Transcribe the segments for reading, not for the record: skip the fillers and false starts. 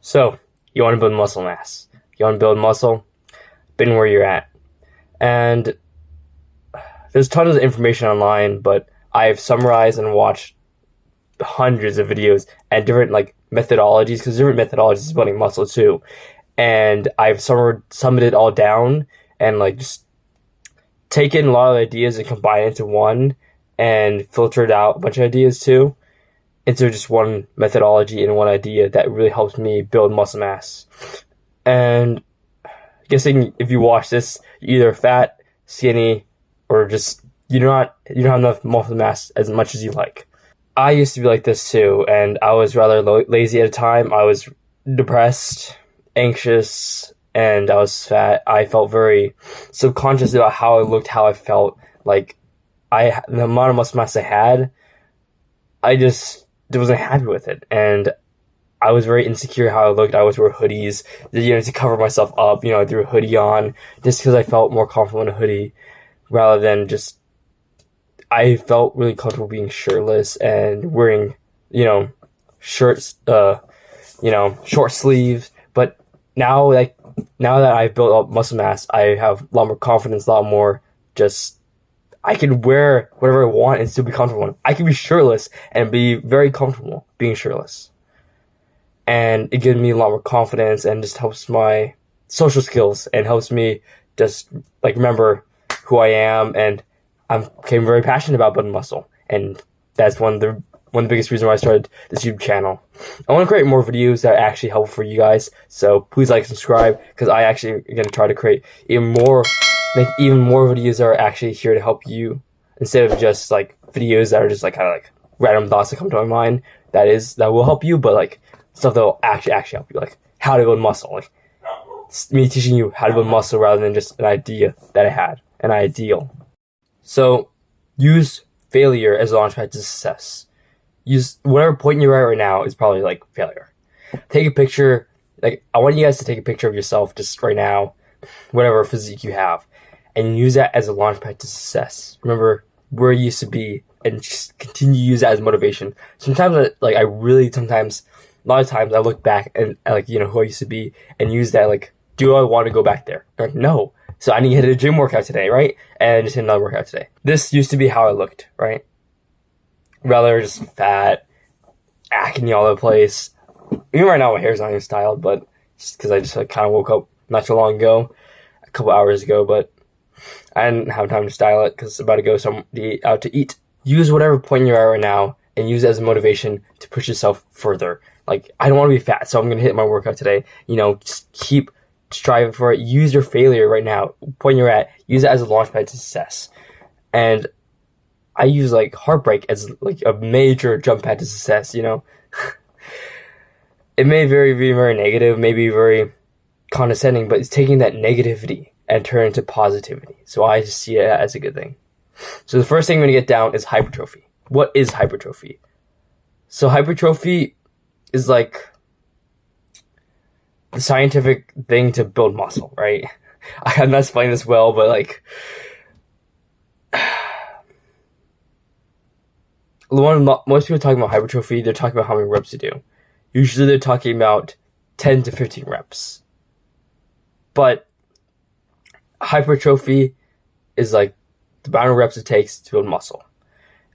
So, you want to build muscle mass. You want to build muscle, been where you're at. And there's tons of information online, but I've summarized and watched hundreds of videos and different methodologies, because different methodologies of building muscle too. And I've summed it all down and just taken a lot of ideas and combined it into one and filtered out a bunch of ideas too into just one methodology and one idea that really helps me build muscle mass. And guessing if you watch this, you're either fat, skinny, or just you don't have enough muscle mass as much as you like. I used to be like this too, and I was rather lazy at a time. I was depressed, anxious, and I was fat. I felt very subconscious about how I looked, how I felt. The amount of muscle mass I had, I just wasn't happy with it, and I was very insecure how I looked. I always wore hoodies, to cover myself up. I threw a hoodie on just because I felt more comfortable in a hoodie, rather than just. I felt really comfortable being shirtless and wearing, shirts, short sleeves. But now that I've built up muscle mass, I have a lot more confidence, a lot more I can wear whatever I want and still be comfortable. I can be shirtless and be very comfortable being shirtless. And it gives me a lot more confidence and just helps my social skills and helps me just remember who I am. And I became very passionate about building muscle. And that's one of the biggest reasons why I started this YouTube channel. I want to create more videos that are actually helpful for you guys. So please like and subscribe, because I actually am going to try to create even more videos that are actually here to help you, instead of just videos that are just random thoughts that come to my mind that will help you, but stuff that will actually help you, how to build muscle, me teaching you how to build muscle rather than just an idea that I had, an ideal. So use failure as a launchpad to success. Use whatever point you're at right now is probably failure. Take a picture. I want you guys to take a picture of yourself just right now, whatever physique you have, and use that as a launchpad to success. Remember where you used to be and just continue to use that as motivation. Sometimes a lot of times I look back and who I used to be and use that do I want to go back there? No. So I need to hit a gym workout today, right? And just hit another workout today. This used to be how I looked, right? Rather just fat, acne all over the place. Even right now my hair's not even styled, but just because I just kind of woke up not too long ago, a couple hours ago, but I didn't have time to style it because I'm about to go out to eat. Use whatever point you're at right now and use it as a motivation to push yourself further. I don't want to be fat, so I'm going to hit my workout today. Just keep striving for it. Use your failure right now, point you're at, use it as a launchpad to success. And I use heartbreak as a major jump pad to success. It may be very negative, maybe very condescending, but it's taking that negativity and turn it into positivity. So I just see it as a good thing. So the first thing I'm going to get down is hypertrophy. What is hypertrophy? So hypertrophy is the scientific thing to build muscle, right? I'm not explaining this well, but most people talking about hypertrophy, they're talking about how many reps to do. Usually they're talking about 10 to 15 reps. But hypertrophy is the amount of reps it takes to build muscle.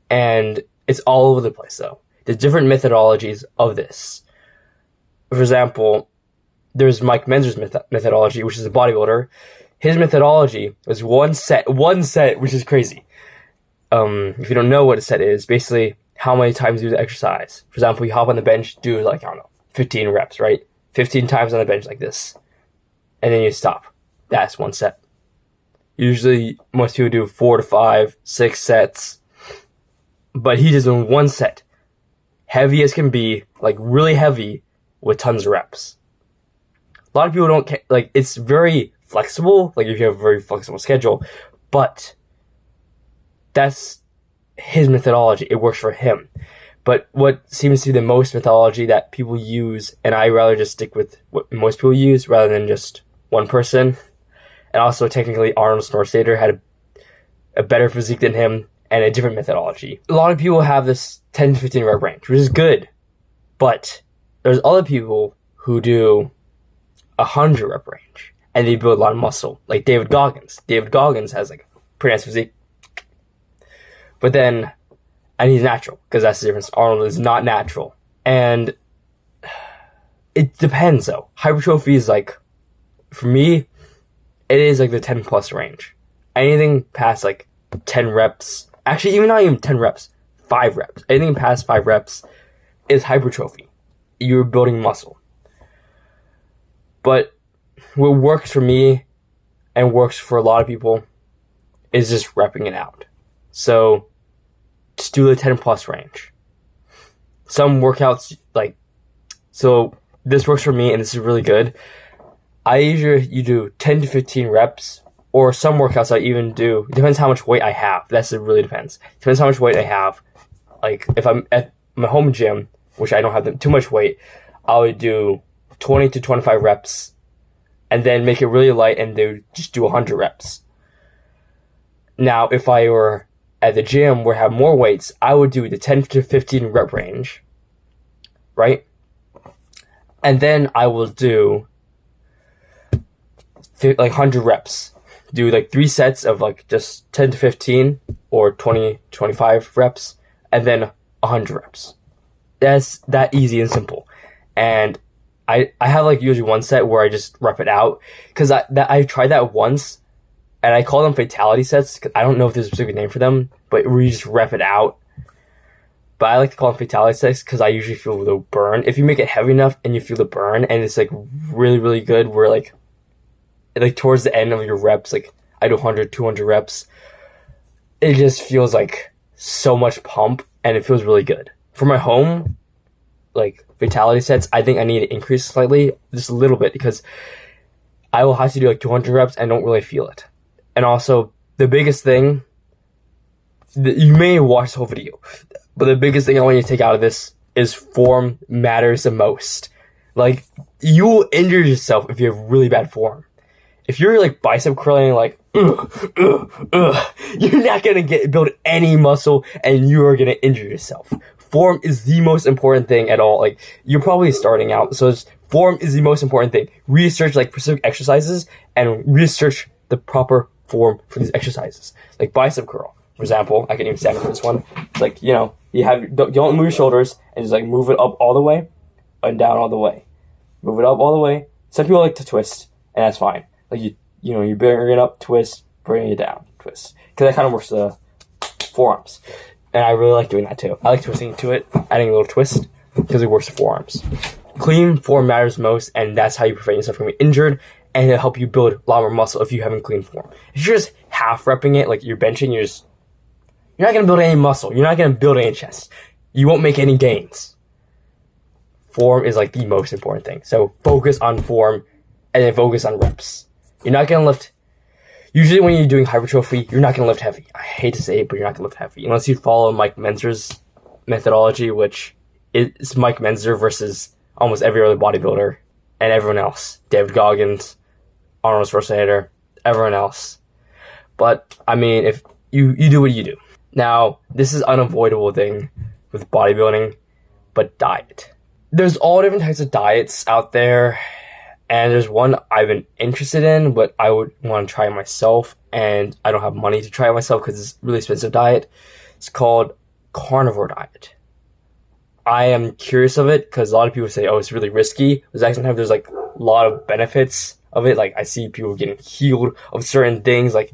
And it's all over the place though. There's different methodologies of this. For example, there's Mike Menzer's methodology, which is a bodybuilder. His methodology was one set, which is crazy. If you don't know what a set is, basically how many times you do the exercise. For example, you hop on the bench, do 15 reps, right? 15 times on the bench like this. And then you stop. That's one set. Usually, most people do 4 to 5, 6 sets. But he does in one set. Heavy as can be, really heavy with tons of reps. A lot of people don't, it's very flexible, if you have a very flexible schedule, but that's his methodology. It works for him. But what seems to be the most methodology that people use, and I rather just stick with what most people use rather than just one person, and also technically Arnold Schwarzenegger had a better physique than him and a different methodology. A lot of people have this 10 to 15 rep range, which is good, but there's other people who do 100 rep range and they build a lot of muscle, like David Goggins. David Goggins has like pretty nice physique, but then, and he's natural, because that's the difference. Arnold is not natural, and it depends though. Hypertrophy is like, for me, it is like the 10 plus range. Anything past like 10 reps, actually even not even 10 reps, 5 reps. Anything past 5 reps is hypertrophy. You're building muscle. But what works for me and works for a lot of people is just repping it out. So just do the 10 plus range. Some workouts, like, so this works for me and this is really good. You do 10 to 15 reps, or some workouts I even do, it depends how much weight I have. It really depends. Depends how much weight I have. Like if I'm at my home gym, which I don't have too much weight, I would do 20 to 25 reps and then make it really light and just do 100 reps. Now, if I were at the gym where I have more weights, I would do the 10 to 15 rep range, right? And then I will do like 100 reps. Do like 3 sets of like just 10 to 15 or 20, 25 reps, and then 100 reps. That's that easy and simple. And I have like usually one set where I just rep it out, because I tried that once, and I call them fatality sets, because I don't know if there's a specific name for them, but where you just rep it out. But I like to call them fatality sets because I usually feel the burn. If you make it heavy enough and you feel the burn, and it's like really, really good, where like towards the end of your reps, like I do 100, 200 reps, it just feels like so much pump, and it feels really good. For my home, like fatality sets, I think I need to increase slightly, just a little bit, because I will have to do like 200 reps and don't really feel it. And also, the biggest thing, you may watch this whole video, but the biggest thing I want you to take out of this is form matters the most. Like, you will injure yourself if you have really bad form. If you're like bicep curling, like, you're not gonna build any muscle, and you are gonna injure yourself. Form is the most important thing at all. Like, you're probably starting out, so form is the most important thing. Research like specific exercises and research the proper form for these exercises. Like bicep curl, for example, I can even stand for this one. It's like, you don't move your shoulders, and just like move it up all the way and down all the way. Move it up all the way. Some people like to twist, and that's fine. Like you bring it up, twist, bring it down, twist. Because that kind of works the forearms. And I really like doing that too. I like twisting to it, adding a little twist, because it works the forearms. Clean form matters most, and that's how you prevent yourself from getting injured, and it'll help you build a lot more muscle if you haven't clean form. If you're just half repping it, like you're benching, you're not going to build any muscle. You're not going to build any chest. You won't make any gains. Form is like the most important thing. So focus on form, and then focus on reps. You're not going to lift. Usually when you're doing hypertrophy, you're not going to lift heavy. I hate to say it, but you're not going to lift heavy. Unless you follow Mike Menzer's methodology, which is Mike Menzer versus almost every other bodybuilder and everyone else. David Goggins, Arnold Schwarzenegger, everyone else. But, I mean, if you do what you do. Now, this is unavoidable thing with bodybuilding, but diet. There's all different types of diets out there. And there's one I've been interested in, but I would want to try it myself, and I don't have money to try it myself because it's a really expensive diet. It's called carnivore diet. I am curious of it because a lot of people say, oh, it's really risky. But actually sometimes there's like a lot of benefits of it. Like I see people getting healed of certain things, like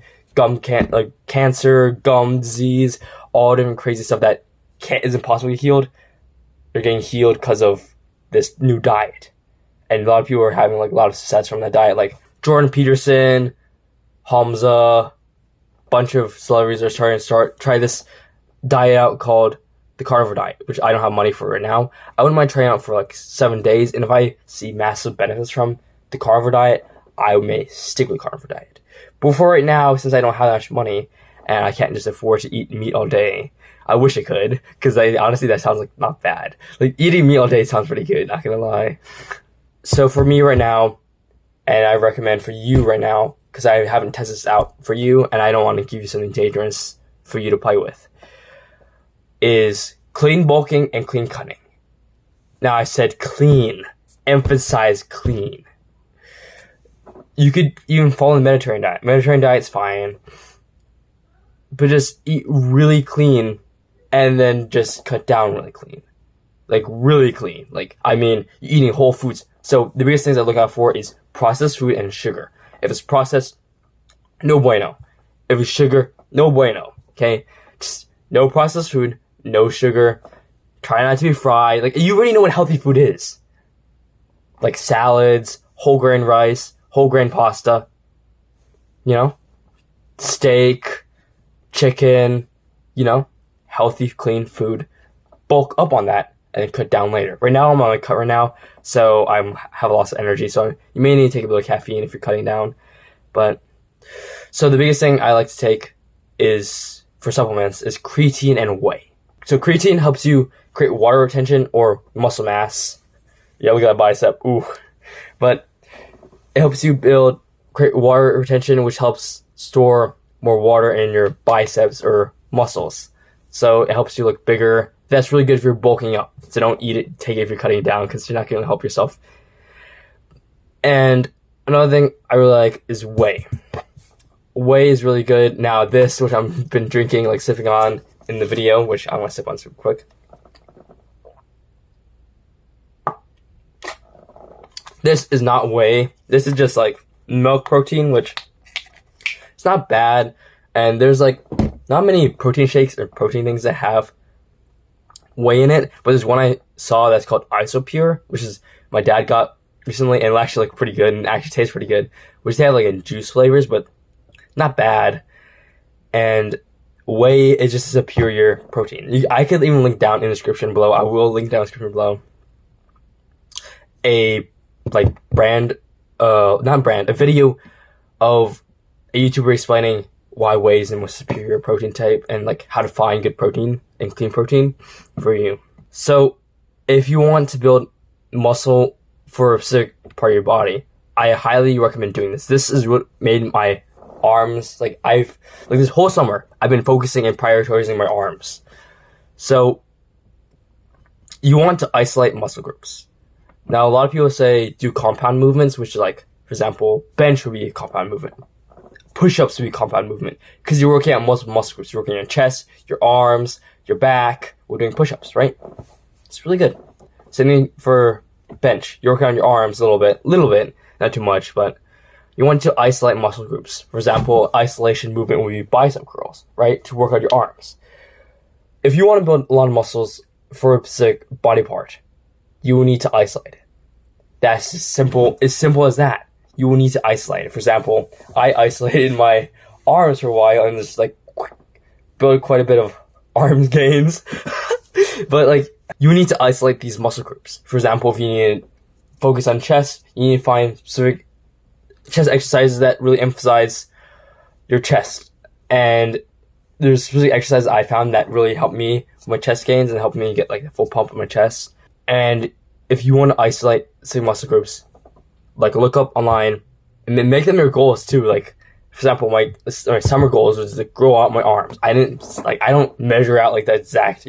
cancer, gum disease, all different crazy stuff that isn't possibly healed. They're getting healed because of this new diet. And a lot of people are having like a lot of success from that diet, like Jordan Peterson, Hamza, a bunch of celebrities are starting to try this diet out called the carnivore diet, which I don't have money for right now. I wouldn't mind trying out for like 7 days, and if I see massive benefits from the carnivore diet, I may stick with carnivore diet. But for right now, since I don't have that much money and I can't just afford to eat meat all day, I wish I could, because honestly that sounds like not bad. Like eating meat all day sounds pretty good, not gonna lie. So for me right now, and I recommend for you right now, because I haven't tested this out for you, and I don't want to give you something dangerous for you to play with, is clean bulking and clean cutting. Now I said clean. emphasize clean. You could even follow the Mediterranean diet. Mediterranean diet's fine. But just eat really clean and then just cut down really clean. Like, really clean. Like, I mean, you're eating whole foods. So, the biggest things I look out for is processed food and sugar. If it's processed, no bueno. If it's sugar, no bueno. Okay? Just no processed food, no sugar. Try not to be fried. Like, you already know what healthy food is. Like, salads, whole grain rice, whole grain pasta. You know? Steak, chicken, you know? Healthy, clean food. Bulk up on that. And cut down later. Right now, I'm on a cut right now, so I have a loss of energy. So you may need to take a bit of caffeine if you're cutting down. But so the biggest thing I like to take is for supplements is creatine and whey. So creatine helps you create water retention or muscle mass. Yeah, we got a bicep. Ooh, but it helps you create water retention, which helps store more water in your biceps or muscles. So it helps you look bigger. That's really good if you're bulking up. So don't eat it, take it if you're cutting it down because you're not going to help yourself. And another thing I really like is whey. Whey is really good. Now this, which I've been drinking, like sipping on in the video, which I want to sip on super quick. This is not whey. This is just like milk protein, which it's not bad. And there's like not many protein shakes or protein things that have whey in it, but there's one I saw that's called Isopure, which is my dad got recently, and it actually looked pretty good and actually tastes pretty good. Which they have like in juice flavors, but not bad. And whey is just a superior protein. I could even link down in the description below. I will link down in the description below a video of a YouTuber explaining why whey is the most superior protein type and like how to find good protein and clean protein for you. So if you want to build muscle for a specific part of your body, I highly recommend doing this. This is what made my arms, like this whole summer, I've been focusing and prioritizing my arms. So you want to isolate muscle groups. Now a lot of people say do compound movements, which is like, for example, bench would be a compound movement. Push-ups would be compound movement because you're working on multiple muscle groups. You're working on your chest, your arms, your back. We're doing push-ups, right? It's really good. Same for bench. You're working on your arms a little bit, not too much, but you want to isolate muscle groups. For example, isolation movement would be bicep curls, right? To work on your arms. If you want to build a lot of muscles for a specific body part, you will need to isolate it. That's as simple as that. You will need to isolate it. For example, I isolated my arms for a while and just like built quite a bit of arms gains. But like, you need to isolate these muscle groups. For example, if you need to focus on chest, you need to find specific chest exercises that really emphasize your chest. And there's specific exercises I found that really helped me with my chest gains and helped me get like a full pump in my chest. And if you want to isolate certain muscle groups, like look up online and then make them your goals too. Like, for example, my summer goals was to grow out my arms. I don't measure out like the exact,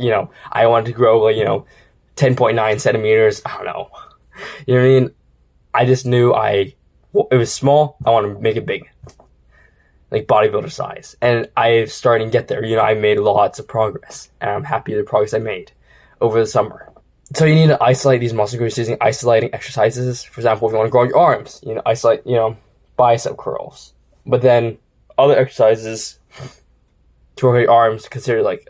I wanted to grow 10.9 centimeters. I don't know. You know what I mean? I just knew it was small. I want to make it big, like bodybuilder size. And I'm starting to get there. I made lots of progress and I'm happy with the progress I made over the summer. So you need to isolate these muscle groups using isolating exercises. For example, if you want to grow your arms, isolate, bicep curls. But then other exercises to work on your arms, consider like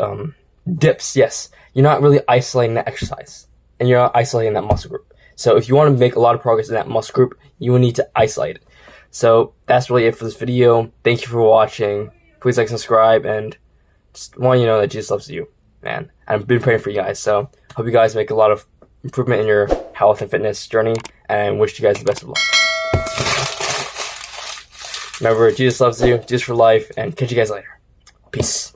dips. Yes, you're not really isolating that exercise, and you're not isolating that muscle group. So if you want to make a lot of progress in that muscle group, you will need to isolate it. So that's really it for this video. Thank you for watching. Please like, subscribe, and just want you to know that Jesus loves you, man. I've been praying for you guys. So hope you guys make a lot of improvement in your health and fitness journey, and wish you guys the best of luck. Remember, Jesus loves you, Jesus for life, and catch you guys later. Peace.